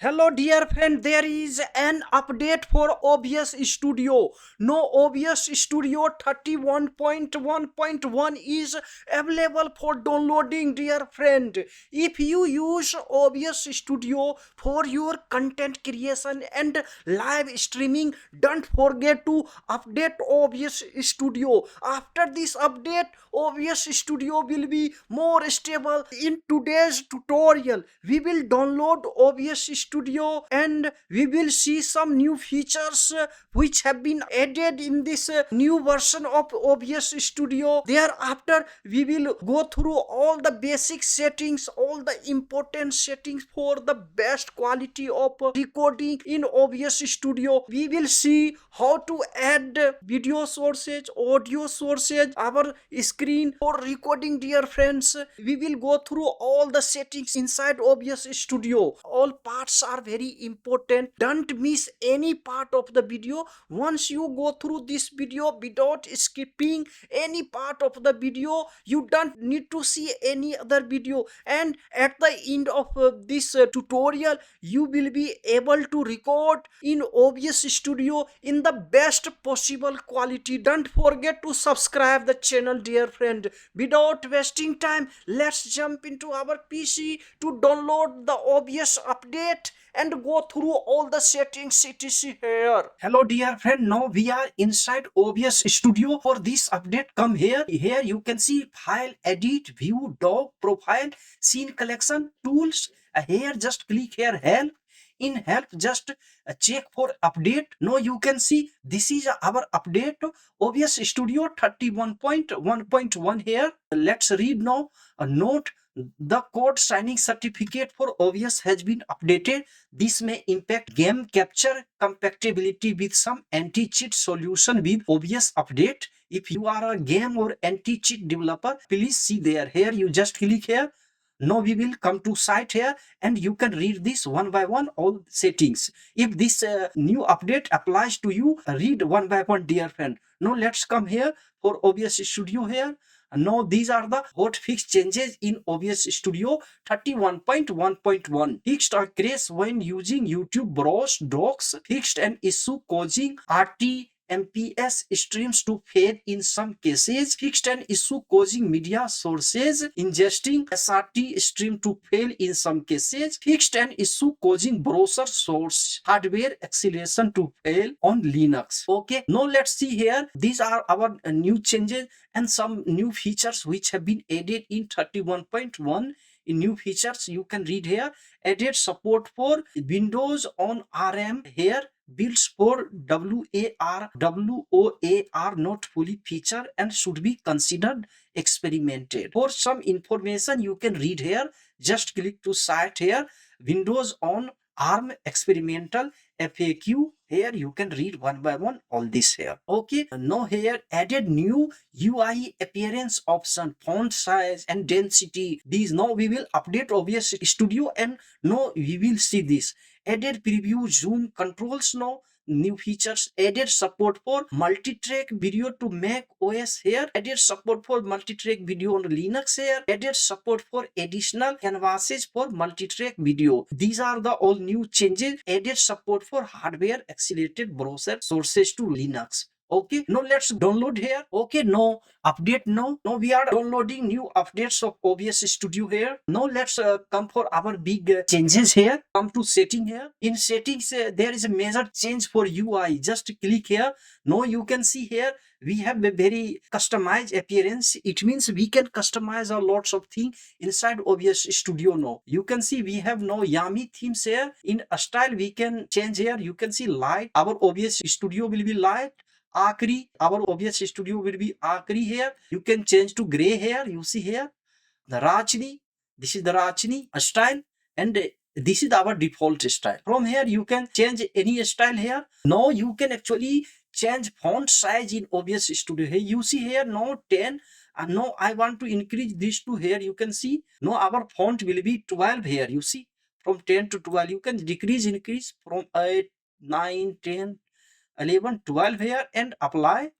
Hello dear friend, there is an update for OBS Studio. No, OBS Studio 31.1.1 is available for downloading dear friend. If you use OBS Studio for your content creation and live streaming, don't forget to update OBS Studio. After this update, OBS Studio will be more stable. In today's tutorial, we will download OBS Studio and we will see some new features which have been added in this new version of OBS Studio. Thereafter, we will go through all the basic settings, all the important settings for the best quality of recording in OBS Studio. We will see how to add video sources, audio sources, our screen for recording dear friends. We will go through all the settings inside OBS Studio. All parts are very important. Don't miss any part of the video. Once you go through this video without skipping any part of the video, you don't need to see any other video, and at the end of this tutorial you will be able to record in OBS Studio in the best possible quality. Don't forget to subscribe the channel dear friend. Without wasting time, let's jump into our PC to download the OBS update and go through all the settings etc here. Hello dear friend, now we are inside OBS Studio. For this update, come here. Here you can see file, edit, view, dog, profile, scene collection, tools. Here just click here help. In help, just check for update. Now you can see this is our update OBS Studio 31.1.1 here. Let's read now a note. The code signing certificate for OBS has been updated. This may impact game capture compatibility with some anti-cheat solution with OBS update. If you are a game or anti-cheat developer, please see there. Here you just click here. Now we will come to site here and you can read this one by one all settings. If this new update applies to you, read one by one dear friend. Now let's come here for OBS Studio here. Now these are the hotfix changes in OBS Studio 31.1.1. Fixed or crash when using YouTube Browse docs. Fixed an issue causing RTMPS streams to fail in some cases. Fixed an issue causing media sources ingesting SRT stream to fail in some cases. Fixed an issue causing browser source hardware acceleration to fail on Linux. Okay, now let's see here. These are our new changes and some new features which have been added in 31.1. In new features you can read here. Added support for Windows on RM here. Builds for WAR not fully featured and should be considered experimented. For some information you can read here. Just click to site here. Windows on ARM experimental FAQ. Here you can read one by one all this here. Okay, now here added new UI appearance option, font size and density. These now we will update OBS Studio and now we will see this. Added preview zoom controls now. New features. Added support for multi-track video to Mac OS here. Added support for multi-track video on Linux here. Added support for additional canvases for multi-track video. These are the all new changes. Added support for hardware accelerated browser sources to Linux. Okay, now let's download here. Okay, now update now. Now we are downloading new updates of OBS Studio here. Now let's come for our big changes here. Come to setting here. In settings, there is a major change for UI. Just click here. Now you can see here we have a very customized appearance. It means we can customize a lots of things inside OBS Studio now. You can see we have now yummy themes here. In a style we can change here. You can see light. Our OBS Studio will be light. Akri, our OBS Studio will be Akri here. You can change to gray here. You see here the Rachni. This is the Rachni style, and this is our default style. From here you can change any style here. Now you can actually change font size in OBS Studio. Here you see here now 10, and now I want to increase this to here. You can see now our font will be 12 here. You see from 10 to 12. You can decrease, increase from 8, 9, 10. 11, 12 here and apply.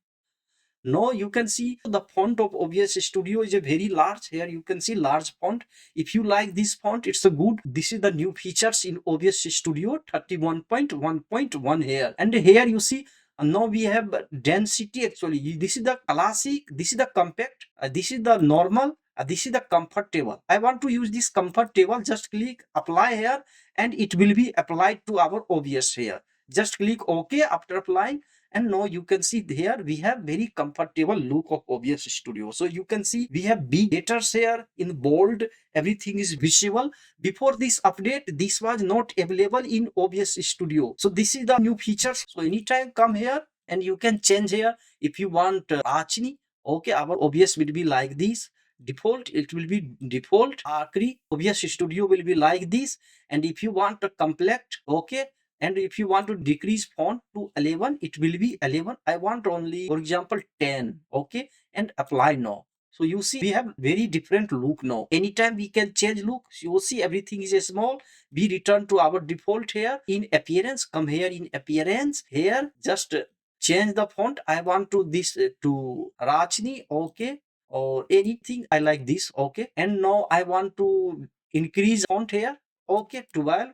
Now you can see the font of OBS Studio is a very large. Here you can see large font. If you like this font, it's a good. This is the new features in OBS Studio 31.1.1 here. And here you see now we have density. Actually, this is the classic, this is the compact, this is the normal, this is the comfortable. I want to use this comfortable. Just click apply here and it will be applied to our OBS here. Just click OK after applying, and now you can see here we have very comfortable look of OBS Studio. So you can see we have big letters here in bold, everything is visible. Before this update, this was not available in OBS Studio. So this is the new features. So anytime come here and you can change here. If you want Rachni, okay, our OBS will be like this. Default, it will be default. Akri OBS Studio will be like this. And if you want a complete, okay, and if you want to decrease font to 11, it will be 11. I want only, for example, 10, okay, and apply now. So you see we have very different look now. Anytime we can change look. So you see everything is small. We return to our default here in appearance. Come here in appearance. Here just change the font. I want to this to Rachni, okay, or anything. I like this, okay. And now I want to increase font here, okay, 12,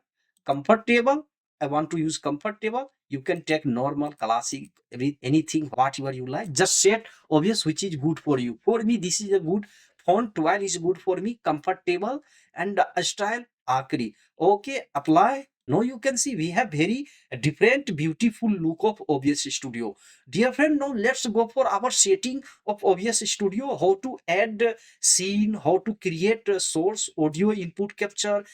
comfortable. I want to use comfortable. You can take normal, classic, anything, whatever you like. Just set obvious which is good for you. For me, this is a good font. 12 is good for me. Comfortable and style Akri. Okay, apply. Now you can see we have very different beautiful look of OBS Studio. Dear friend, now let's go for our setting of OBS Studio. How to add scene, how to create source, audio input capture,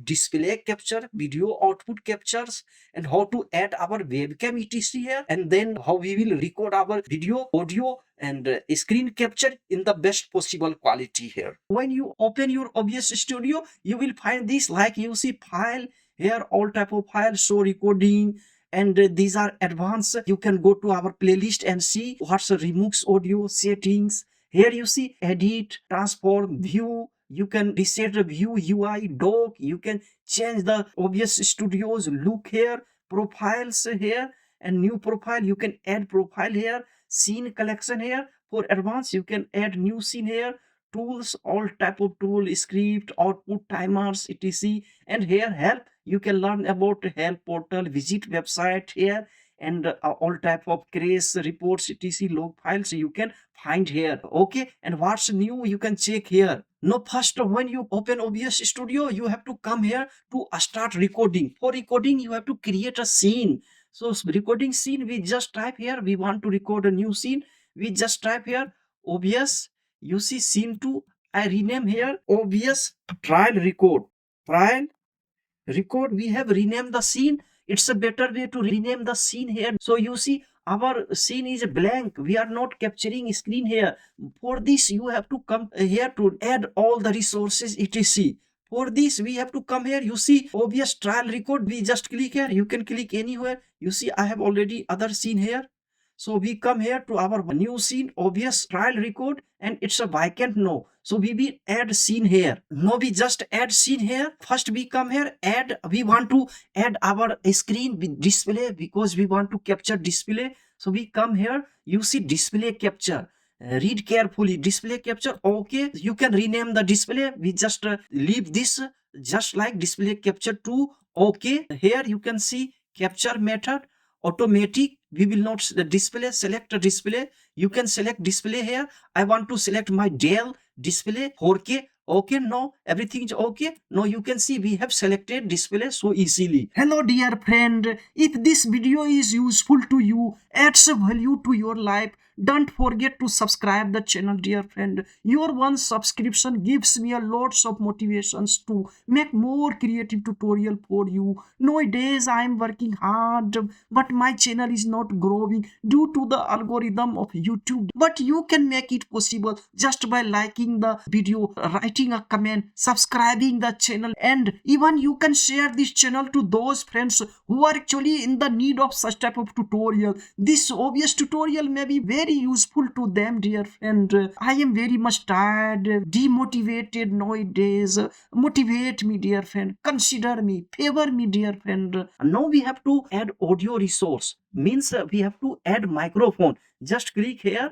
display capture, video output captures, and how to add our webcam etc here, and then how we will record our video, audio, and screen capture in the best possible quality here. When you open your OBS Studio, you will find this, like you see file here, all type of files, show recording, and these are advanced. You can go to our playlist and see what's the remix audio settings. Here you see edit, transform, view. You can reset the view, UI, dock. You can change the OBS Studio's look here, profiles here, and new profile. You can add profile here, scene collection here. For advanced, you can add new scene here, tools, all type of tool, script, output, timers, etc. And here help, you can learn about help portal, visit website here, and all type of craze reports, etc, log files you can find here, okay. And what's new, you can check here. Now first, when you open OBS Studio, you have to come here to start recording. For recording, you have to create a scene. So recording scene, we just type here, we want to record a new scene. We just type here OBS, you see scene 2. I rename here OBS trial record. Trial record, we have renamed the scene. It's a better way to rename the scene here. So you see our scene is blank, we are not capturing screen here. For this, you have to come here to add all the resources etc. For this, we have to come here, you see OBS trial record. We just click here, you can click anywhere. You see I have already other scene here. So we come here to our new scene, OBS trial record, and it's a vacant now. So we will add scene here. Now we just add scene here. First we come here, add, we want to add our screen with display because we want to capture display. So we come here, you see display capture. Read carefully, display capture, okay. You can rename the display. We just leave this just like display capture 2, okay. Here you can see capture method, automatic. We will not display, select a display. You can select display here. I want to select my Dell display 4K, okay. Now everything is okay. Now you can see we have selected display so easily. Hello dear friend, if this video is useful to you, adds value to your life, don't forget to subscribe the channel dear friend. Your one subscription gives me a lots of motivations to make more creative tutorial for you. Nowadays I am working hard, but my channel is not growing due to the algorithm of YouTube. But you can make it possible just by liking the video, writing a comment, subscribing the channel, and even you can share this channel to those friends who are actually in the need of such type of tutorial. This OBS tutorial may be very useful to them dear friend. I am very much tired, demotivated nowadays. Motivate me dear friend, consider me, favor me dear friend. Now we have to add audio resource, means we have to add microphone. Just click here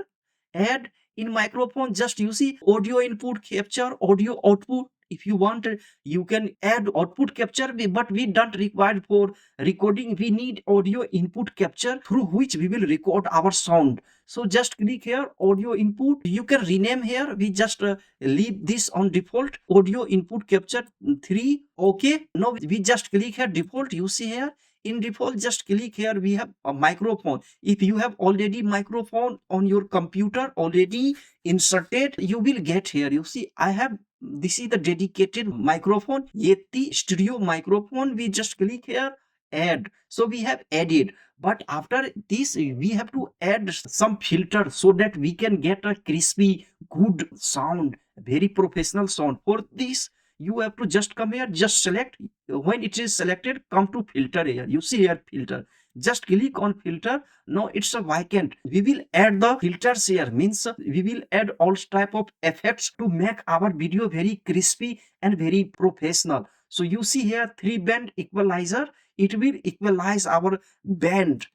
add in microphone, just you see audio input capture, audio output. If you want, you can add output capture, but we don't require for recording. We need audio input capture through which we will record our sound. So just click here audio input. You can rename here. We just leave this on default audio input capture 3. Okay, now we just click here default. You see here in default, just click here, we have a microphone. If you have already microphone on your computer already inserted, you will get here. You see I have, this is the dedicated microphone, Yeti stereo microphone. We just click here add. So we have added, but after this we have to add some filter so that we can get a crispy good sound, very professional sound. For this you have to just come here, just select. When it is selected, come to filter here. You see here filter, just click on filter. Now it's a vacant. We will add the filters here, means we will add all type of effects to make our video very crispy and very professional. So you see here 3-band equalizer, it will equalize our band.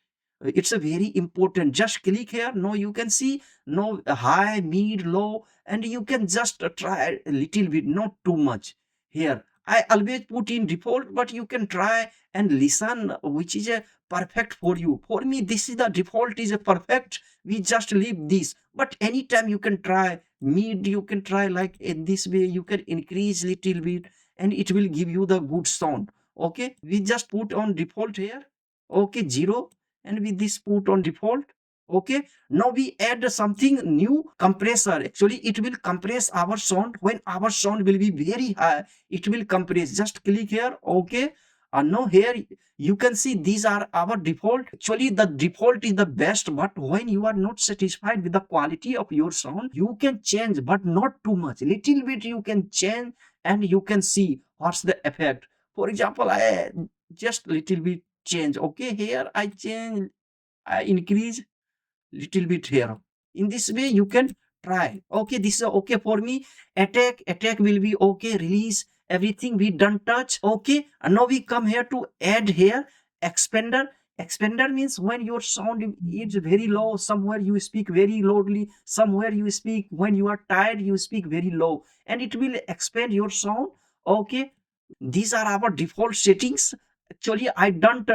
It's a very important. Just click here. Now you can see no high, mid, low, and you can just try a little bit, not too much. Here I always put in default, but you can try and listen which is a perfect for you. For me, this is the default is a perfect. We just leave this, but anytime you can try mid, you can try like in this way. You can increase little bit and it will give you the good sound. Okay, we just put on default here. Okay, 0, and with this put on default. Okay, now we add something new, compressor. Actually it will compress our sound. When our sound will be very high, it will compress. Just click here. Okay, and now here you can see these are our default. Actually the default is the best, but when you are not satisfied with the quality of your sound, you can change, but not too much, little bit you can change, and you can see what's the effect. For example, I just little bit change. Okay, here I change, I increase little bit here. In this way you can try. Okay, this is okay for me. Attack will be okay. Release, everything we done touch. Okay, and now we come here to add here expander. Expander means when your sound is very low, somewhere you speak very loudly, somewhere you speak when you are tired, you speak very low, and it will expand your sound. Okay, these are our default settings. Actually I don't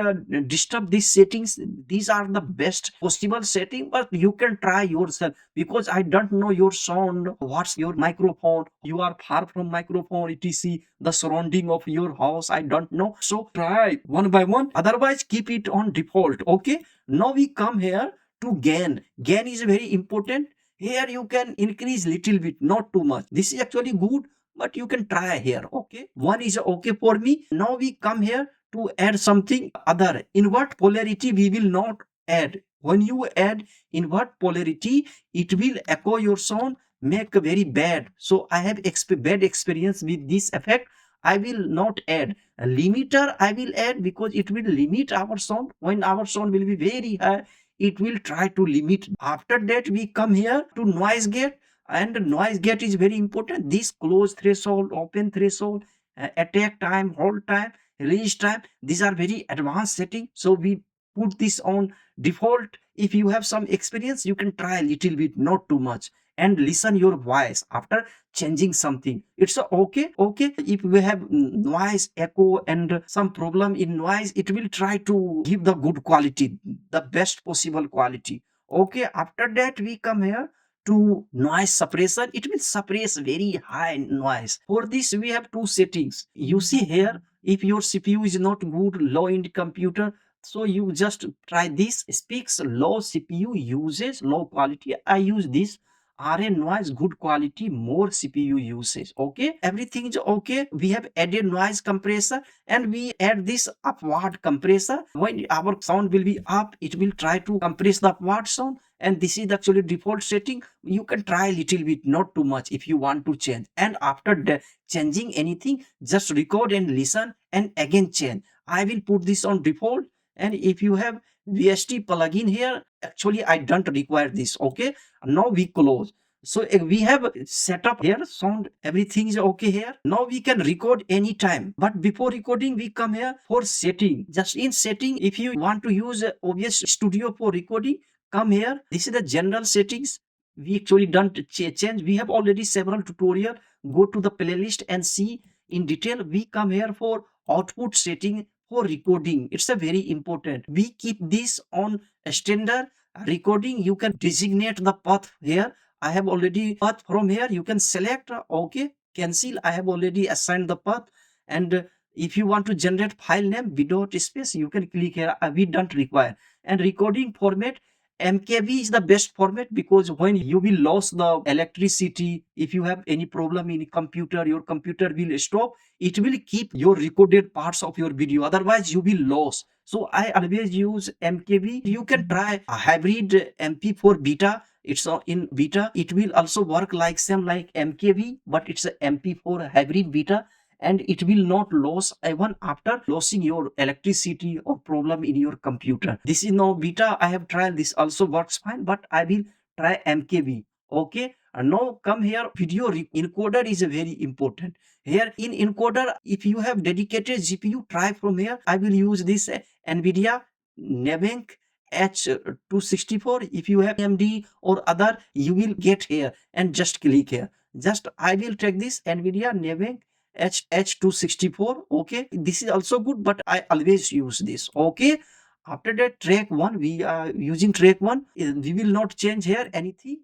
disturb these settings. These are the best possible setting, but you can try yourself, because I don't know your sound, what's your microphone, you are far from microphone, etc, the surrounding of your house I don't know. So try one by one, otherwise keep it on default. Okay, now we come here to gain. Gain is very important. Here you can increase little bit, not too much. This is actually good, but you can try here. Okay, one is okay for me. Now we come here to add something other. Invert polarity we will not add. When you add invert polarity, it will echo your sound, make very bad. So I have bad experience with this effect. I will not add. A limiter I will add, because it will limit our sound. When our sound will be very high, it will try to limit. After that we come here to noise gate, and noise gate is very important. This close threshold, open threshold, attack time, hold time, release time, these are very advanced setting. So we put this on default. If you have some experience, you can try a little bit, not too much, and listen your voice after changing something. It's okay. Okay, if we have noise, echo, and some problem in noise, it will try to give the good quality, the best possible quality. Okay, after that we come here to noise suppression. It will suppress very high noise. For this we have two settings. You see here, if your CPU is not good, low end computer, so you just try this. Speaks low CPU usage, low quality. I use this. RA noise, good quality, more CPU usage. Okay, everything is okay. We have added noise compressor, and we add this upward compressor. When our sound will be up, it will try to compress the upward sound, and this is actually default setting. You can try a little bit, not too much, if you want to change. And after changing anything, just record and listen and again change. I will put this on default, and if you have VST plugin here, actually I don't require this. Okay, now we close. So we have set up here sound, everything is okay here. Now we can record anytime, but before recording we come here for setting. Just in setting, if you want to use OBS Studio for recording, come here. This is the general settings. we actually done change. We have already several tutorial. Go to the playlist and see in detail. We come here for output setting for recording. It's a very important. We keep this on a standard recording. You can designate the path here. I have already path from here. You can select, okay, cancel. I have already assigned the path. And if you want to generate file name without space, you can click here. We don't require. And recording format, MKV is the best format, because when you will lose the electricity, if you have any problem in computer, your computer will stop. It will keep your recorded parts of your video. Otherwise, you will lose. So I always use MKV. You can try a hybrid MP4 beta. It's in beta. It will also work like same like MKV, but it's a MP4 hybrid beta, and it will not lose even after losing your electricity or problem in your computer. This is now beta. I have tried this, also works fine, but I will try MKV. Okay, and now come here. Video encoder is very important. Here in encoder, if you have dedicated GPU, try from here. I will use this NVIDIA Nevenk H264. If you have AMD or other, you will get here and just click here. Just I will take this NVIDIA Nevenk H264. Okay, this is also good, but I always use this. Okay, after that, track 1, we are using track 1. We will not change here anything.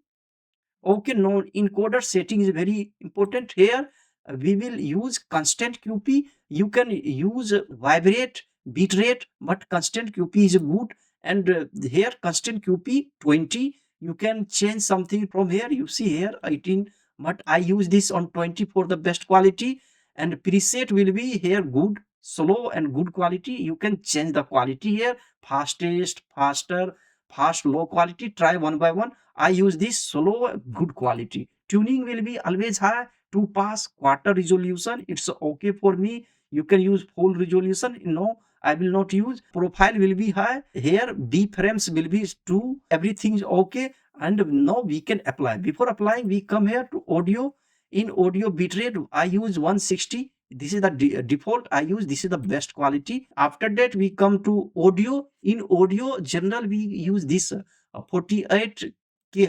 Okay, no, encoder setting is very important here. We will use constant QP. You can use vibrate, bitrate, but constant QP is good. And here constant QP 20. You can change something from here. You see here 18, but I use this on 20 for the best quality. And preset will be here good, slow, and good quality. You can change the quality here. Fastest, faster, fast, low quality. Try one by one. I use this slow, good quality. Tuning will be always high to pass quarter resolution. It's okay for me. You can use full resolution. No, I will not use. Profile will be high. Here, B frames will be 2. Everything is okay. And now we can apply. Before applying, we come here to audio. In audio bitrate, I use 160. This is the default I use. This is the best quality. After that, we come to audio. In audio general, we use this 48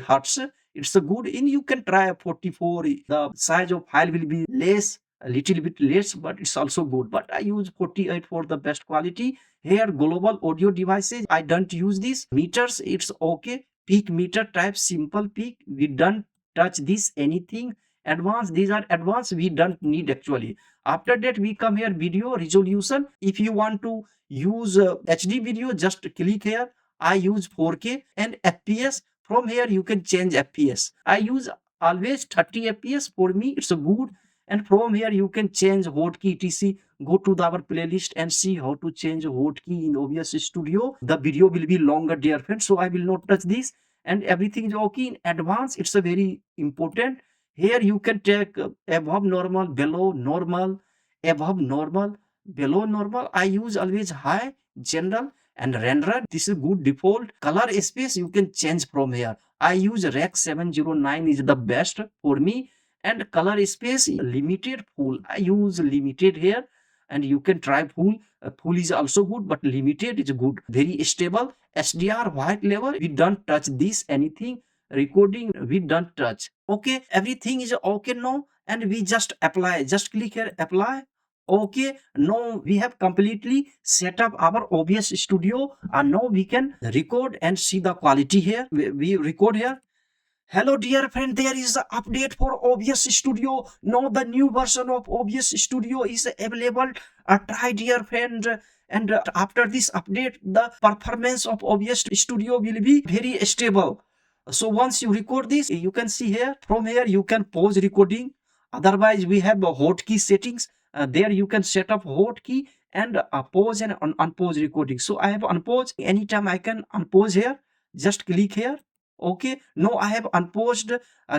hertz. It's a good. In you can try a 44. The size of file will be less, a little bit less, but it's also good. But I use 48 for the best quality. Here global audio devices, I don't use this. Meters, it's okay. Peak meter type, simple peak. We don't touch this anything advanced. These are advanced, we don't need actually. After that, we come here video resolution. If you want to use HD video, just click here. I use 4K. And FPS, from here you can change FPS. I use always 30 FPS. For me it's a good. And from here you can change hotkey etc. Go to our playlist and see how to change hotkey in OBS Studio. The video will be longer, dear friends, so I will not touch this. And everything is okay. In advance, it's a very important. Here you can take above normal, below normal, above normal, below normal. I use always high, general, and render. This is good default. Color space you can change from here. I use Rec 709 is the best for me. And color space limited, full. I use limited here, and you can try full. Full is also good, but limited is good. Very stable. SDR white level, we don't touch this anything. Recording, we don't touch. Okay, everything is okay now, and we just apply. Just click here, apply. Okay, now we have completely set up our OBS Studio, and now we can record and see the quality here. We record here. Hello dear friend, there is an update for OBS Studio. Now the new version of OBS Studio is available. Try dear friend. And after this update, the performance of OBS Studio will be very stable. So once you record this, you can see here. From here you can pause recording. Otherwise we have hotkey settings. There you can set up hotkey and pause and unpause recording. So I have unpause. Anytime I can unpause here. Just click here. Okay, now I have unpaused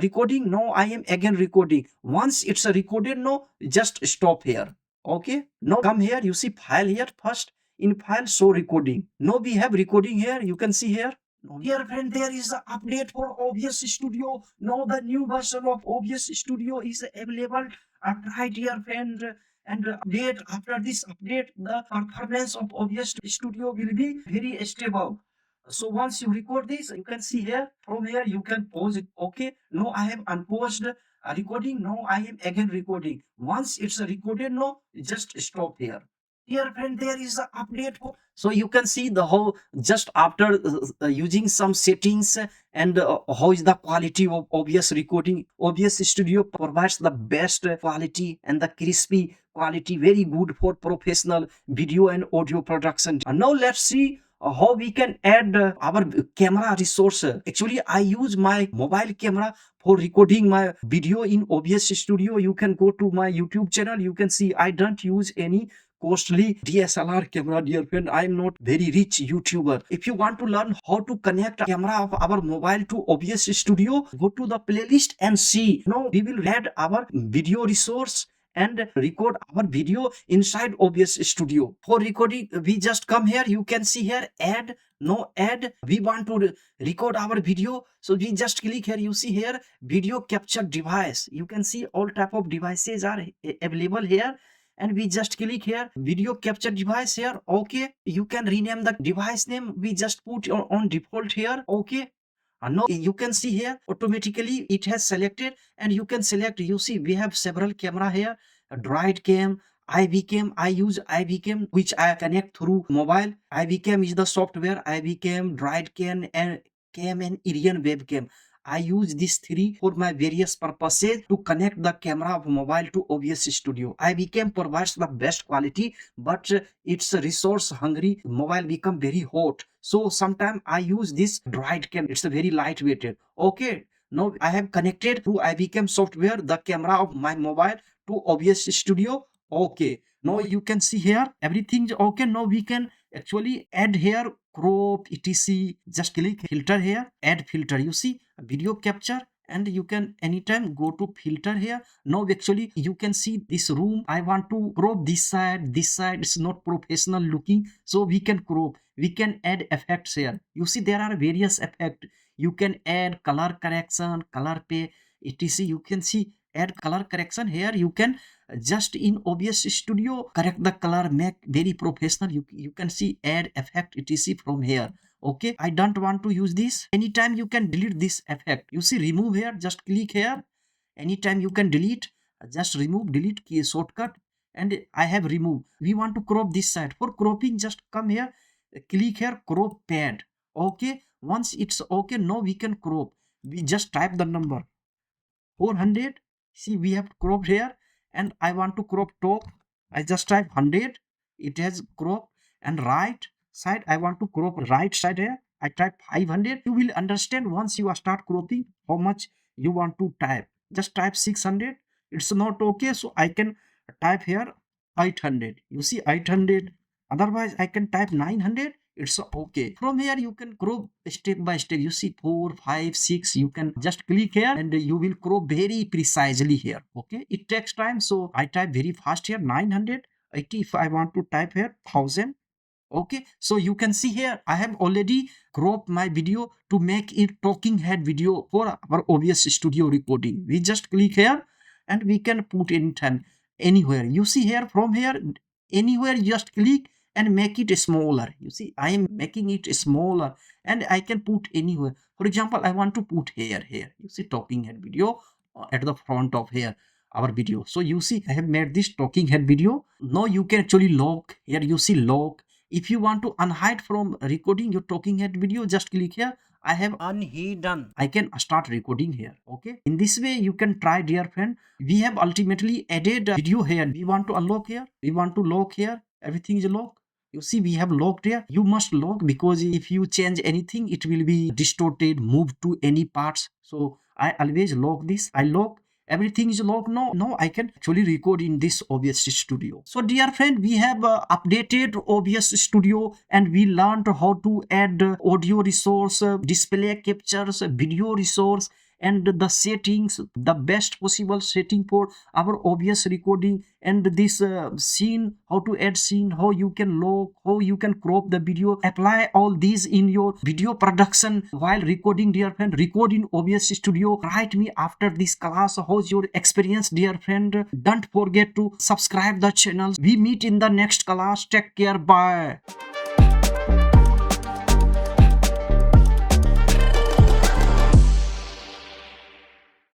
recording. Now I am again recording. Once it's recorded, no, just stop here. Okay, now come here. You see file here first. In file, show recording. Now we have recording here. You can see here. Dear friend, there is an update for OBS Studio. Now the new version of OBS Studio is available. Try dear friend. And update, after this update, the performance of OBS Studio will be very stable. So once you record this, you can see here, from here you can pause it. Okay, no, I have unpaused recording. No, I am again recording. Once it's recorded, no, just stop here. Dear friend, there is an update. So you can see the whole, just after using some settings, and how is the quality of OBS recording. OBS Studio provides the best quality and the crispy quality, very good for professional video and audio production. And now let's see how we can add our camera resource. Actually, I use my mobile camera for recording my video in OBS Studio. You can go to my YouTube channel. You can see I don't use any costly DSLR camera, dear friend. I am not very rich YouTuber. If you want to learn how to connect camera of our mobile to OBS Studio, go to the playlist and see. Now we will add our video resource and record our video inside OBS Studio. For recording, we just come here. You can see here, add, no add. We want to record our video, so we just click here. You see here, video capture device. You can see all type of devices are available here, and we just click here, video capture device here. Okay, you can rename the device name. We just put on default here. Okay, and now you can see here automatically it has selected, and you can select. You see we have several camera here, a Droid cam, IV cam. I use IV cam, which I connect through mobile. IV cam is the software. IV cam, Droid cam and Irian webcam. I use these three for my various purposes to connect the camera of mobile to OBS Studio. IV cam provides the best quality, but it's a resource hungry. Mobile become very hot. So sometimes I use this Droid cam. It's a very lightweight. Okay. Now I have connected through IV cam software the camera of my mobile to OBS Studio. Okay. Now you can see here everything okay. Now we can actually add here crop etc. Just click filter here, add filter. You see video capture, and you can anytime go to filter here. Now actually you can see this room. I want to crop this side is not professional looking, so we can crop. We can add effects here. You see there are various effects. You can add color correction, color pay etc. You can see add color correction here. You can just in OBS Studio correct the color, make very professional. You can see add effect etc from here. Okay, I don't want to use this. Anytime you can delete this effect. You see remove here, just click here. Anytime you can delete, just remove, delete key shortcut, and I have removed. We want to crop this side. For cropping, just come here, click here, crop pad. Okay, once it's okay, now we can crop. We just type the number 400. See we have cropped here, and I want to crop top. I just type 100. It has crop. And right side I want to crop right side here. I type 500. You will understand once you start cropping how much you want to type. Just type 600. It's not okay, so I can type here 800. You see 800. Otherwise I can type 900. It's okay. From here you can crop step by step. You see 4 5 6. You can just click here and you will crop very precisely here. Okay, it takes time, so I type very fast here 980. If I want to type here 1000. Okay, so you can see here I have already cropped my video to make it talking head video for our OBS Studio recording. We just click here and we can put anytime anywhere. You see here, from here anywhere, just click and make it smaller. You see I am making it smaller, and I can put anywhere. For example, I want to put here. You see talking head video at the front of here our video. So you see I have made this talking head video. Now you can actually lock here. You see lock. If you want to unhide from recording your talking head video, just click here. I have unhidden. I can start recording here. Okay, in this way you can try, dear friend. We have ultimately added a video here. We want to unlock here. We want to lock here. Everything is locked. You see we have locked here. You must lock, because if you change anything it will be distorted, moved to any parts. So I always lock this. I lock. Everything is locked now. Now I can actually record in this OBS Studio. So dear friend, we have updated OBS Studio, and we learned how to add audio resource, display captures, video resource, and the settings, the best possible setting for our OBS recording, and this scene, how to add scene, how you can lock, how you can crop the video. Apply all these in your video production while recording, dear friend. Record in OBS Studio. Write me after this class how's your experience, dear friend. Don't forget to subscribe the channel. We meet in the next class. Take care. Bye.